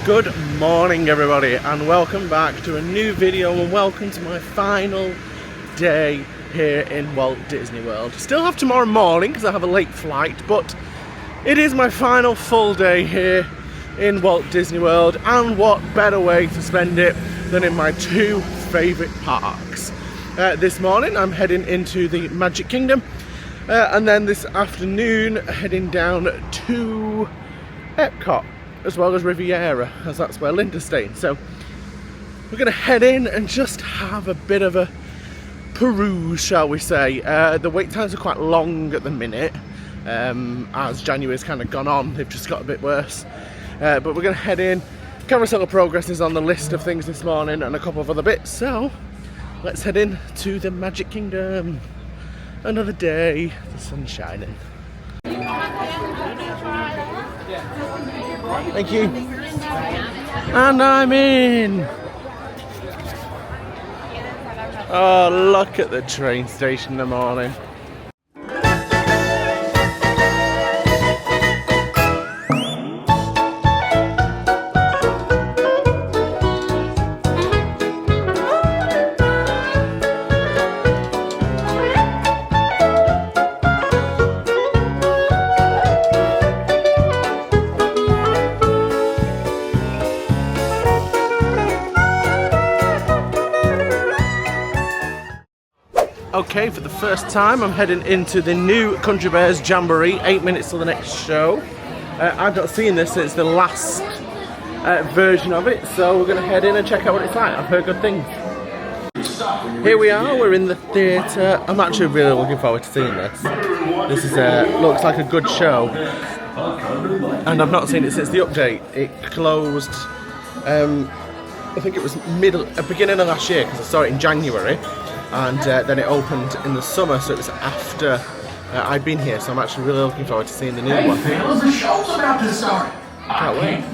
Good morning everybody, and welcome back to a new video, and welcome to my final day here in Walt Disney World. Still have tomorrow morning because I have a late flight, but it is my final full day here in Walt Disney World, and what better way to spend it than in my two favourite parks. This morning I'm heading into the Magic Kingdom, and then this afternoon heading down to Epcot, as well as Riviera, as that's where Linda's staying. So we're going to head in and just have a bit of a peruse, shall we say. The wait times are quite long at the minute, as January's kind of gone on. They've just got a bit worse. But we're going to head in. Carousel of Progress is on the list of things this morning, and a couple of other bits. So let's head in to the Magic Kingdom. Another day, the sun's shining. Thank you. And I'm in. Oh, look at the train station in the morning. Okay, for the first time I'm heading into the new Country Bears Jamboree, 8 minutes till the next show. I've not seen this since the last version of it, so we're going to head in and check out what it's like. I've heard good things. Here we are, we're in the theatre. I'm actually really looking forward to seeing this. This is looks like a good show, and I've not seen it since the update. It closed, I think it was beginning of last year, because I saw it in January. And then it opened in the summer, so it was after I'd been here, so I'm actually really looking forward to seeing the new one. Fellas, the show's about to start. Can't wait.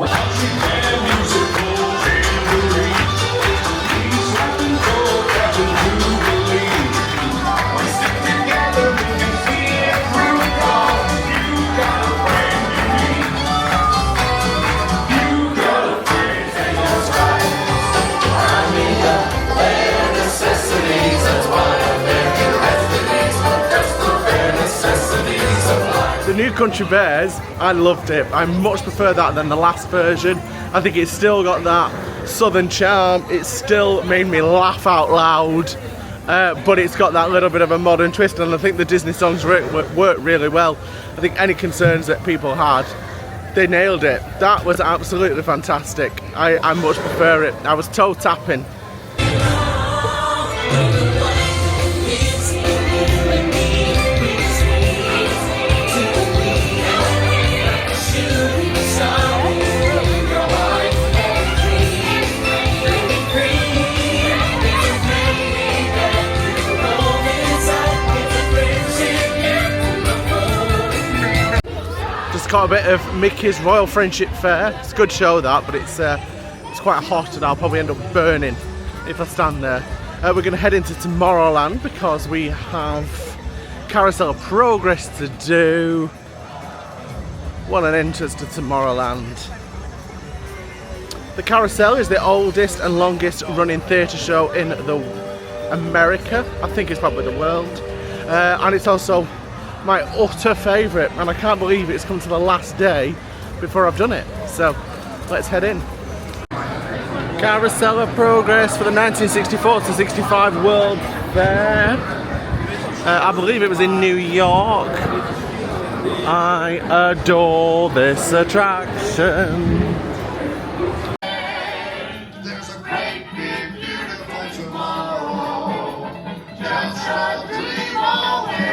The new Country Bears, I loved it. I much prefer that than the last version. I think it's still got that southern charm. It still made me laugh out loud, but it's got that little bit of a modern twist, and I think the Disney songs work really well. I think any concerns that people had, they nailed it. That was absolutely fantastic. I much prefer it. I was toe tapping. Got a bit of Mickey's Royal Friendship Fair. It's a good show that, but it's quite hot, and I'll probably end up burning if I stand there. We're going to head into Tomorrowland because we have Carousel of Progress to do. What an entrance to Tomorrowland. The Carousel is the oldest and longest running theatre show in America. I think it's probably the world, and it's also my utter favourite, and I can't believe it's come to the last day before I've done it. So let's head in. Carousel of Progress for the 1964 to 65 World Fair. I believe it was in New York. I adore this attraction. There's a great big beautiful tomorrow, just a dream away.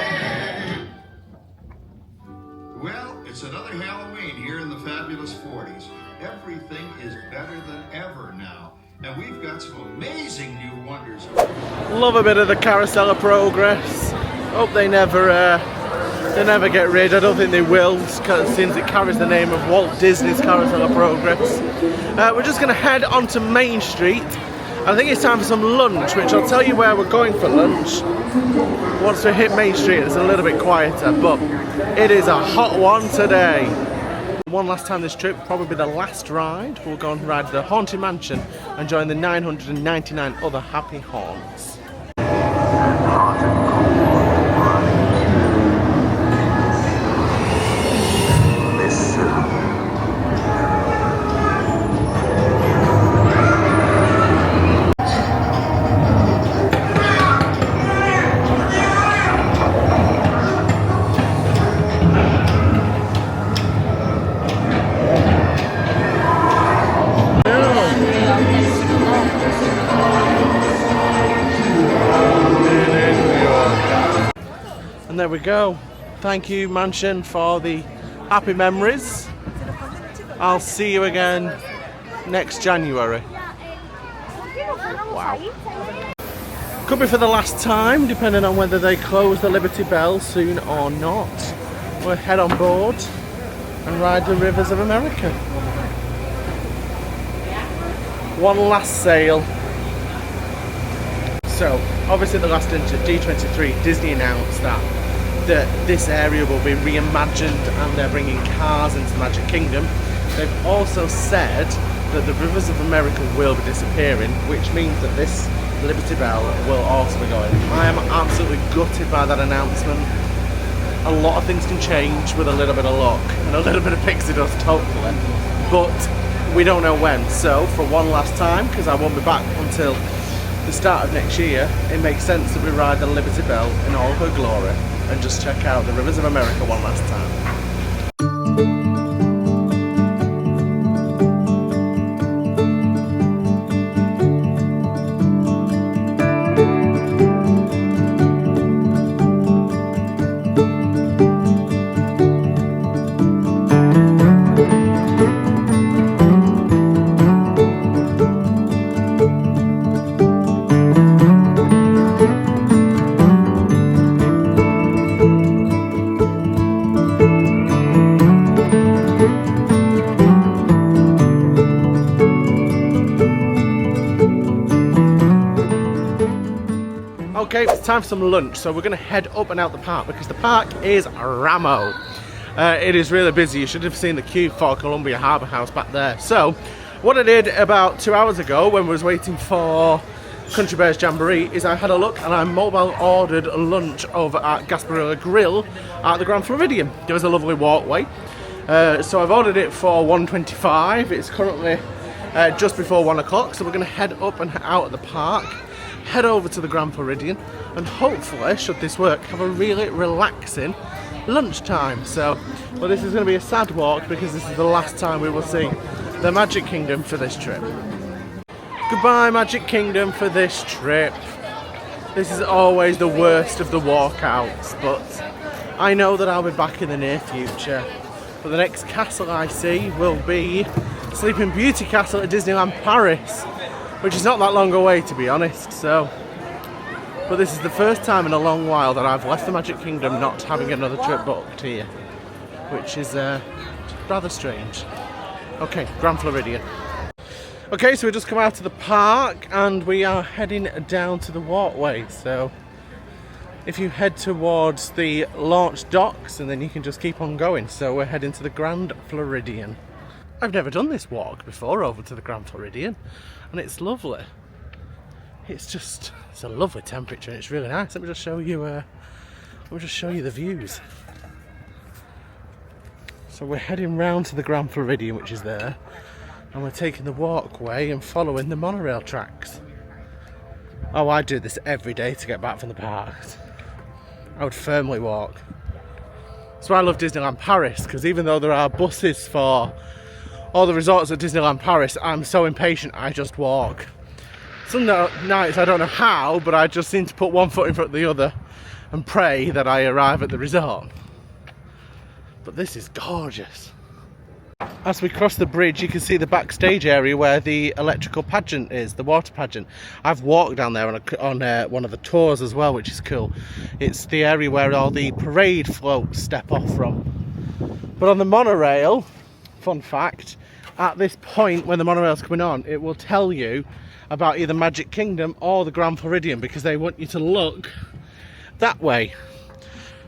Well, it's another Halloween here in the fabulous 40s. Everything is better than ever now, and we've got some amazing new wonders. Love a bit of the Carousel of Progress. Hope they never get rid. I don't think they will, since it carries the name of Walt Disney's Carousel of Progress. We're just going to head onto Main Street. I think it's time for some lunch, which I'll tell you where we're going for lunch once we hit Main Street. It's a little bit quieter, but it is a hot one today. One last time this trip, probably the last ride, we'll go and ride the Haunted Mansion and join the 999 other happy haunts. And there we go. Thank you, Mansion, for the happy memories. I'll see you again next January. Wow. Could be for the last time, depending on whether they close the Liberty Bell soon or not. We'll head on board and ride the Rivers of America. One last sail. So, obviously the last D23, Disney announced that this area will be reimagined and they're bringing cars into the Magic Kingdom. They've also said that the Rivers of America will be disappearing, which means that this Liberty Bell will also be going. I am absolutely gutted by that announcement. A lot of things can change with a little bit of luck and a little bit of pixie dust, hopefully, but we don't know when. So for one last time, because I won't be back until the start of next year, it makes sense that we ride the Liberty Bell in all her glory and just check out the Rivers of America one last time. Okay, it's time for some lunch, so we're going to head up and out the park because the park is rammo. It is really busy. You should have seen the queue for Columbia Harbour House back there. So, what I did about 2 hours ago when we was waiting for Country Bears Jamboree is I had a look and I mobile ordered lunch over at Gasparilla Grill at the Grand Floridian. There was a lovely walkway. So I've ordered it for $1.25. It's currently just before 1 o'clock, so we're going to head up and out of the park, head over to the Grand Floridian, and hopefully, should this work, have a really relaxing lunchtime. So, well, this is going to be a sad walk because this is the last time we will see the Magic Kingdom for this trip. Goodbye, Magic Kingdom, for this trip. This is always the worst of the walkouts, but I know that I'll be back in the near future. But the next castle I see will be Sleeping Beauty Castle at Disneyland Paris, which is not that long away, to be honest. So, but this is the first time in a long while that I've left the Magic Kingdom not having another trip booked here, which is rather strange. Okay, Grand Floridian. Okay, so we just come out of the park and we are heading down to the walkway. So if you head towards the launch docks and then you can just keep on going. So we're heading to the Grand Floridian. I've never done this walk before over to the Grand Floridian, and it's lovely. It's a lovely temperature and it's really nice. Let me just show you the views. So we're heading round to the Grand Floridian, which is there, and we're taking the walkway and following the monorail tracks. Oh, I do this every day to get back from the parks. I would firmly walk. That's why I love Disneyland Paris, because even though there are buses for all the resorts at Disneyland Paris, I'm so impatient I just walk. Some nights I don't know how, but I just seem to put one foot in front of the other and pray that I arrive at the resort. But this is gorgeous. As we cross the bridge, you can see the backstage area where the electrical pageant is, the water pageant. I've walked down there on one of the tours as well, which is cool. It's the area where all the parade floats step off from. But on the monorail, fun fact, at this point when the monorail's coming on, it will tell you about either Magic Kingdom or the Grand Floridian, because they want you to look that way.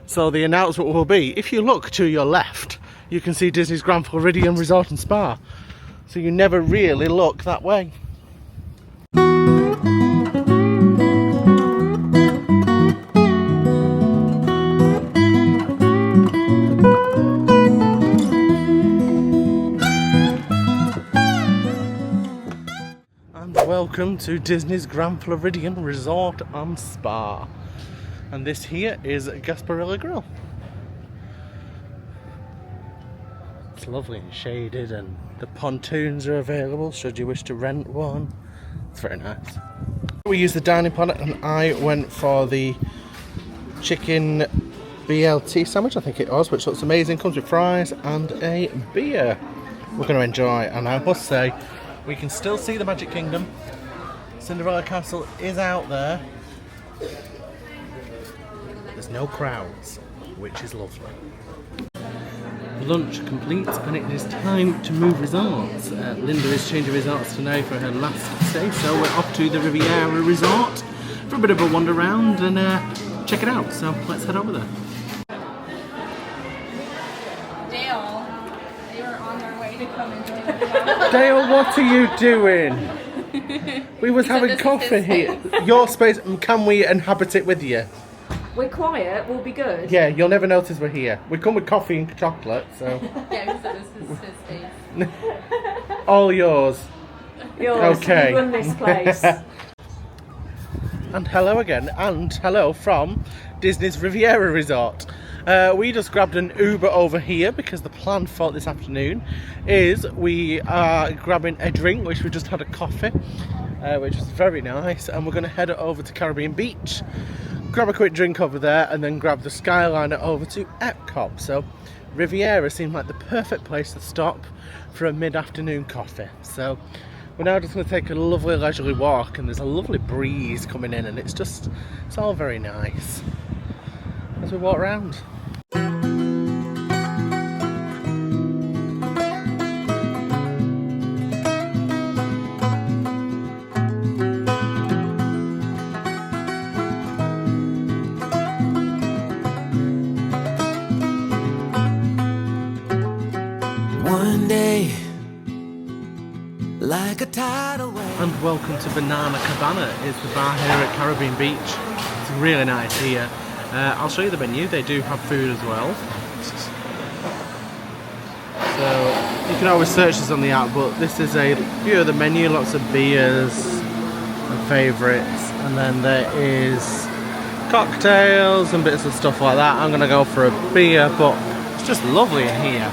So the announcement will be, if you look to your left, you can see Disney's Grand Floridian Resort and Spa. So you never really look that way. Welcome to Disney's Grand Floridian Resort and Spa, and this here is Gasparilla Grill. It's lovely and shaded, and the pontoons are available should you wish to rent one. It's very nice. We used the dining plan and I went for the chicken BLT sandwich, I think it was, which looks amazing. Comes with fries and a beer we're going to enjoy, and I must say we can still see the Magic Kingdom. Cinderella Castle is out there. There's no crowds, which is lovely. Lunch complete, and it is time to move resorts. Linda is changing resorts tonight for her last stay, so we're off to the Riviera Resort for a bit of a wander around and check it out. So let's head over there. Dale, they were on their way to come and join us. Dale, what are you doing? We was having coffee here. Your space, can we inhabit it with you? We're quiet, we'll be good. Yeah, you'll never notice we're here. We come with coffee and chocolate, so... Yeah, so this is his space. All yours. Yours, Okay. you run this place. And hello again, and hello from Disney's Riviera Resort. We just grabbed an Uber over here because the plan for this afternoon is we are grabbing a drink, which we just had a coffee, which was very nice, and we're going to head over to Caribbean Beach, grab a quick drink over there, and then grab the Skyliner over to Epcot. So Riviera seemed like the perfect place to stop for a mid-afternoon coffee. So we're now just going to take a lovely leisurely walk, and there's a lovely breeze coming in, and it's all very nice as we walk around. One day, like a tidal wave. And welcome to Banana Cabana. It's the bar here at Caribbean Beach. It's really nice here. I'll show you the menu. They do have food as well. So you can always search this on the app, but this is a view of the menu. Lots of beers and favourites, and then there is cocktails and bits of stuff like that. I'm gonna go for a beer, but it's just lovely in here.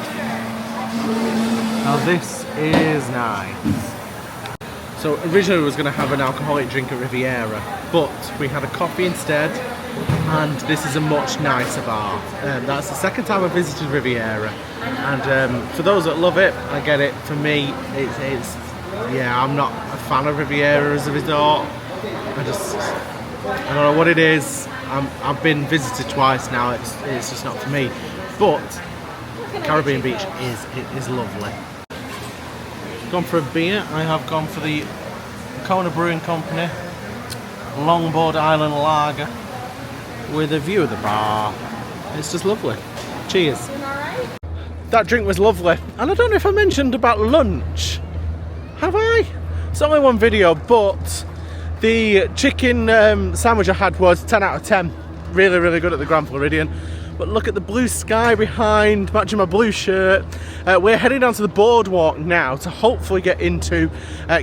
Now this is nice. So originally we was going to have an alcoholic drink at Riviera, but we had a coffee instead, and this is a much nicer bar. That's the second time I've visited Riviera, and for those that love it, I get it. For me, it's yeah, I'm not a fan of Riviera as a resort. I don't know what it is. I've been visited twice now. It's just not for me. But Caribbean Beach is lovely. Gone for a beer. I have gone for the Kona Brewing Company Longboard Island Lager with a view of the bar. It's just lovely. Cheers. That drink was lovely, and I don't know if I mentioned about lunch. Have I? It's only one video, but the chicken sandwich I had was 10 out of 10. Really, really good at the Grand Floridian. But look at the blue sky behind, matching my blue shirt. We're heading down to the Boardwalk now to hopefully get into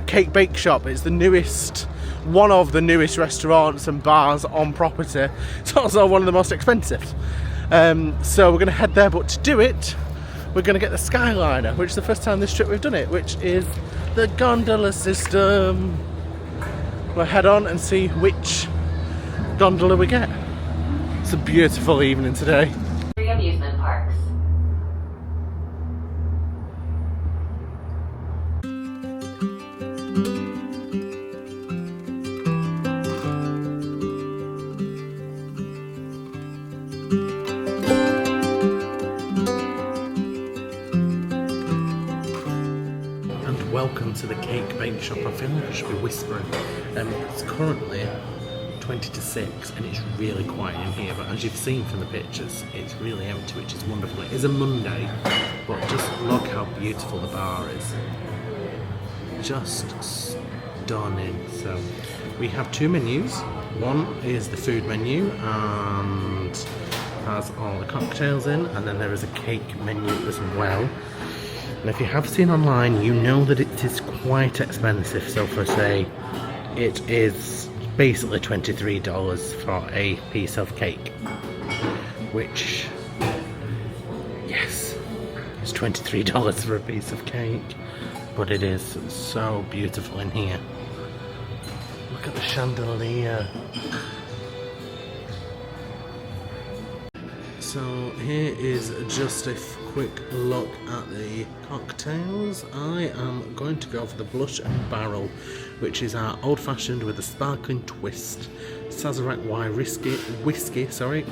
Cake Bake Shop. It's the newest, one of the newest restaurants and bars on property. It's also one of the most expensive. So we're going to head there, but to do it, we're going to get the Skyliner, which is the first time this trip we've done it, which is the gondola system. We'll head on and see which gondola we get. It's a beautiful evening today. Three amusement parks. And welcome to the Cake Bake Shop. I feel like I should be whispering. It's currently 20 to 6 and it's really quiet in here, but as you've seen from the pictures, it's really empty, which is wonderful. It is a Monday, but just look how beautiful the bar is. Just stunning. So we have two menus. One is the food menu and has all the cocktails in, and then there is a cake menu as well. And if you have seen online, you know that it is quite expensive. So for say, it is basically $23 for a piece of cake, which, yes, it's $23 for a piece of cake, but it is so beautiful in here. Look at the chandelier. So here is just a quick look at the cocktails. I am going to go for the Blush and Barrel, which is our old-fashioned with a sparkling twist, Sazerac wine whiskey,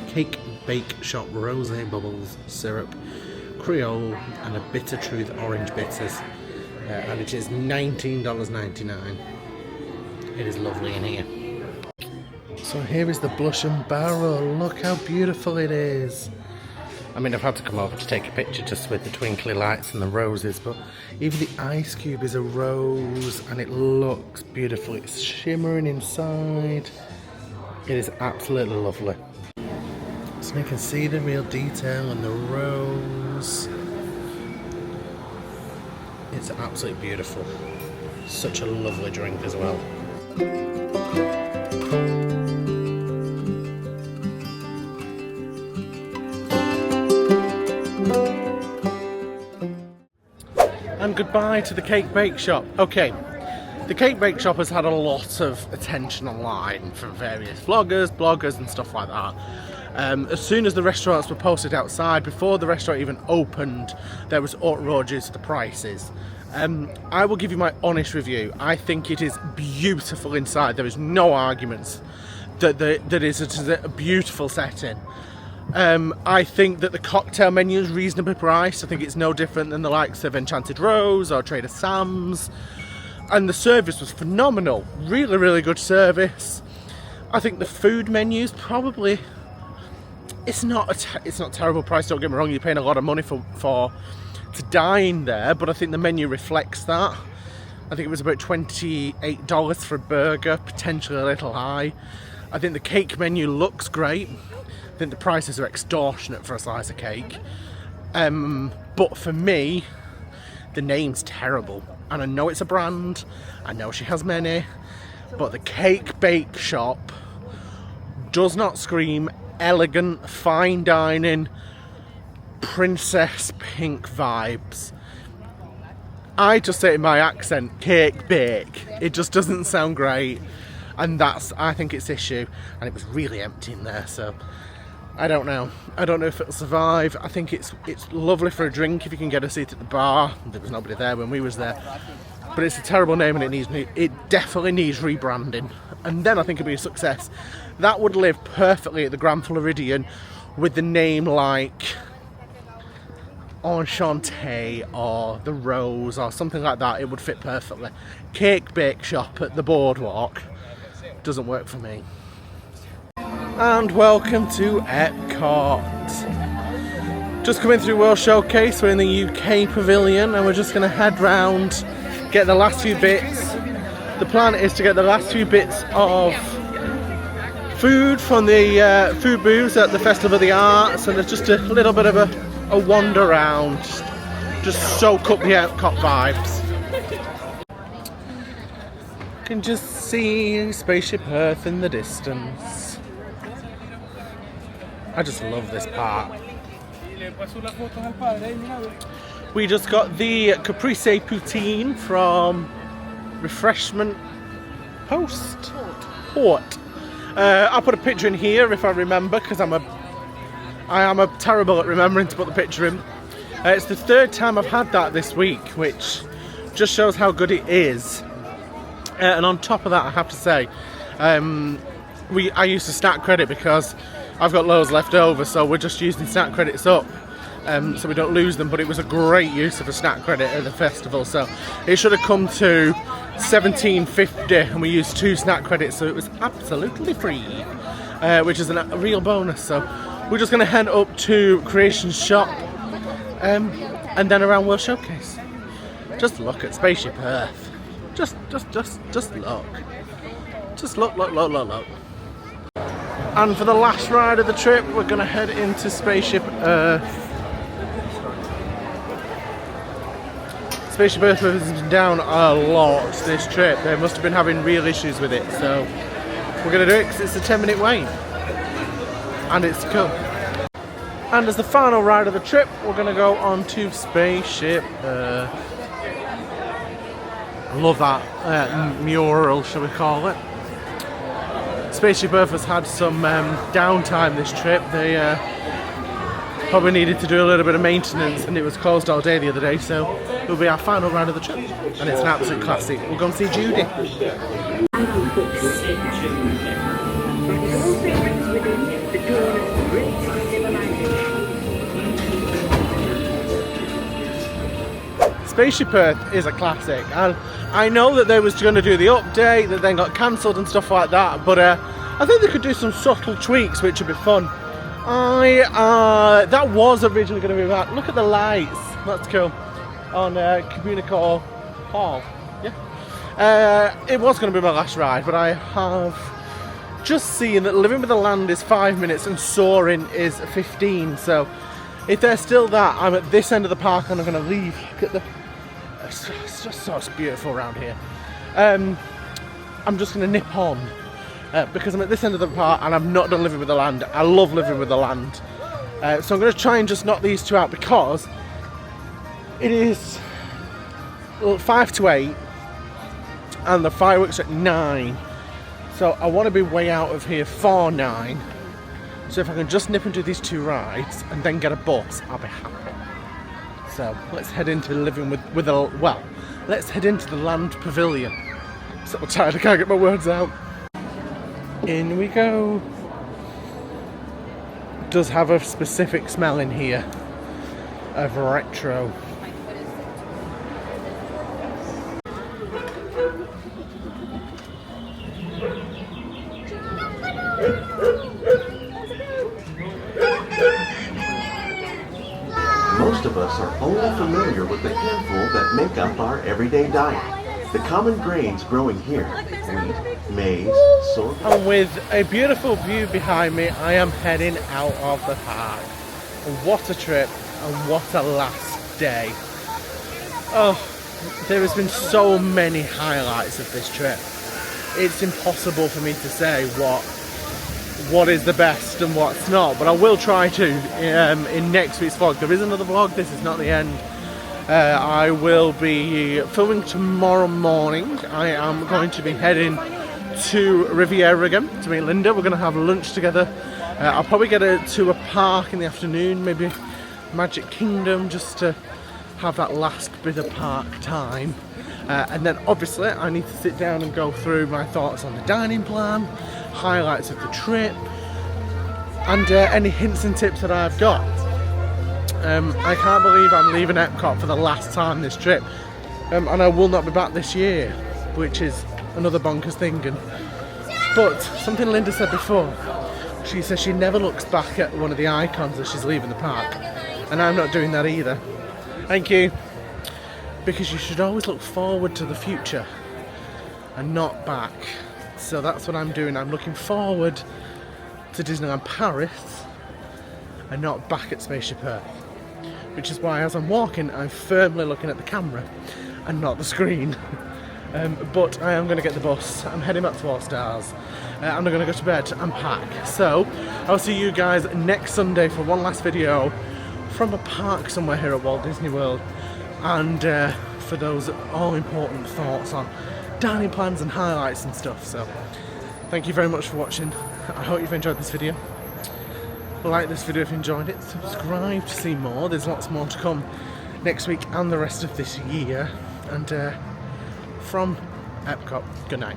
cake bake shop rosé bubbles syrup, Creole, and a Bitter Truth orange bitters, and it is $19.99. It is lovely in here. So here is the Blush and Barrel. Look how beautiful it is. I mean, I've had to come over to take a picture just with the twinkly lights and the roses, but even the ice cube is a rose and it looks beautiful. It's shimmering inside. It is absolutely lovely. So you can see the real detail and the rose. It's absolutely beautiful. Such a lovely drink as well. And goodbye to the cake bake shop. Okay, the cake bake shop has had a lot of attention online from various vloggers, bloggers and stuff like that. As soon as the restaurants were posted outside, before the restaurant even opened, there was outrageous the prices. I will give you my honest review. I think it is beautiful inside. There is no arguments that it is a beautiful setting. I think that the cocktail menu is reasonably priced. I think it's no different than the likes of Enchanted Rose or Trader Sam's. And the service was phenomenal. Really, really good service. I think the food menu is probably... It's not terrible price, don't get me wrong. You're paying a lot of money to dine there, but I think the menu reflects that. I think it was about $28 for a burger, potentially a little high. I think the cake menu looks great. I think the prices are extortionate for a slice of cake. But for me, the name's terrible. And I know it's a brand, I know she has many, but the Cake Bake Shop does not scream elegant, fine dining, princess pink vibes. I just say it in my accent, cake bake. It just doesn't sound great. And that's, I think, its issue. And it was really empty in there, so... I don't know. I don't know if it'll survive. I think it's lovely for a drink if you can get a seat at the bar. There was nobody there when we was there. But it's a terrible name and it definitely needs rebranding. And then I think it'll be a success. That would live perfectly at the Grand Floridian with the name like Enchante or The Rose or something like that. It would fit perfectly. Cake Bake Shop at the Boardwalk doesn't work for me. And welcome to Epcot. Just coming through World Showcase, we're in the UK Pavilion and we're just going to head round, get the last few bits. The plan is to get the last few bits of food from the food booths at the Festival of the Arts, and there's just a little bit of a wander around, just soak up the Epcot vibes. You can just see Spaceship Earth in the distance. I just love this park. We just got the caprese poutine from Refreshment Post Port. I'll put a picture in here if I remember, because I am terrible at remembering to put the picture in. It's the third time I've had that this week, which just shows how good it is. And on top of that, I have to say, I used a snack credit because I've got loads left over, so we're just using snack credits up so we don't lose them. But it was a great use of a snack credit at the festival, so it should have come to $17.50 and we used 2 snack credits, so it was absolutely free, which is a real bonus. So we're just going to head up to Creation Shop and then around World Showcase. Just look at Spaceship Earth. Just look. Just look. And for the last ride of the trip, we're going to head into Spaceship Earth. Spaceship Earth has been down a lot this trip. They must have been having real issues with it, so we're going to do it because it's a 10-minute wait. And it's cool. And as the final ride of the trip, we're going to go on to Spaceship Earth. I love that mural, shall we call it. Spaceship Earth has had some downtime this trip. They probably needed to do a little bit of maintenance and it was closed all day the other day, so it will be our final ride of the trip. And it's an absolute classic. We'll go and see Judy. Spaceship Earth is a classic, and I know that they was going to do the update that then got cancelled and stuff like that, but I think they could do some subtle tweaks which would be fun. That was originally going to be about, look at the lights, that's cool, on Communicore Hall. Yeah, it was going to be my last ride, but I have just seen that Living with the Land is 5 minutes and Soaring is 15, so if they're still that, I'm at this end of the park and I'm going to leave. Look at the, it's just so beautiful around here. I'm just going to nip on because I'm at this end of the park and I'm not done Living with the Land. I love Living with the Land, so I'm going to try and just knock these two out because it is 5 to 8 and the fireworks at 9, so I want to be way out of here for 9. So if I can just nip and do these 2 rides and then get a bus, I'll be happy. So let's head into Living with a, well, let's head into the Land Pavilion. So tired, I can't get my words out. In we go. It does have a specific smell in here of retro. Most of us are only familiar with the handful that make up our everyday diet. The common grains growing here: wheat, maize, sorghum. And with a beautiful view behind me, I am heading out of the park. What a trip and what a last day. Oh, there has been so many highlights of this trip. It's impossible for me to say what is the best and what's not, but I will try to in next week's vlog. There is another vlog, this is not the end. I will be filming tomorrow morning. I am going to be heading to Riviera again to meet Linda. We're going to have lunch together. I'll probably get to a park in the afternoon, maybe Magic Kingdom, just to have that last bit of park time. And then obviously I need to sit down and go through my thoughts on the dining plan, highlights of the trip, and any hints and tips that I've got. I can't believe I'm leaving Epcot for the last time this trip, and I will not be back this year, which is another bonkers thing. But something Linda said before, she says she never looks back at one of the icons as she's leaving the park, and I'm not doing that either. Thank you. Because you should always look forward to the future and not back. So that's what I'm doing. I'm looking forward to Disneyland Paris and not back at Spaceship Earth. Which is why as I'm walking, I'm firmly looking at the camera and not the screen. But I am going to get the bus. I'm heading back to All Stars. I'm not going to go to bed and pack. So I'll see you guys next Sunday for one last video from a park somewhere here at Walt Disney World. And for those all-important thoughts on dining plans and highlights and stuff. So thank you very much for watching. I hope you've enjoyed this video. Like this video if you enjoyed it. Subscribe to see more. There's lots more to come next week and the rest of this year. And from Epcot, good night.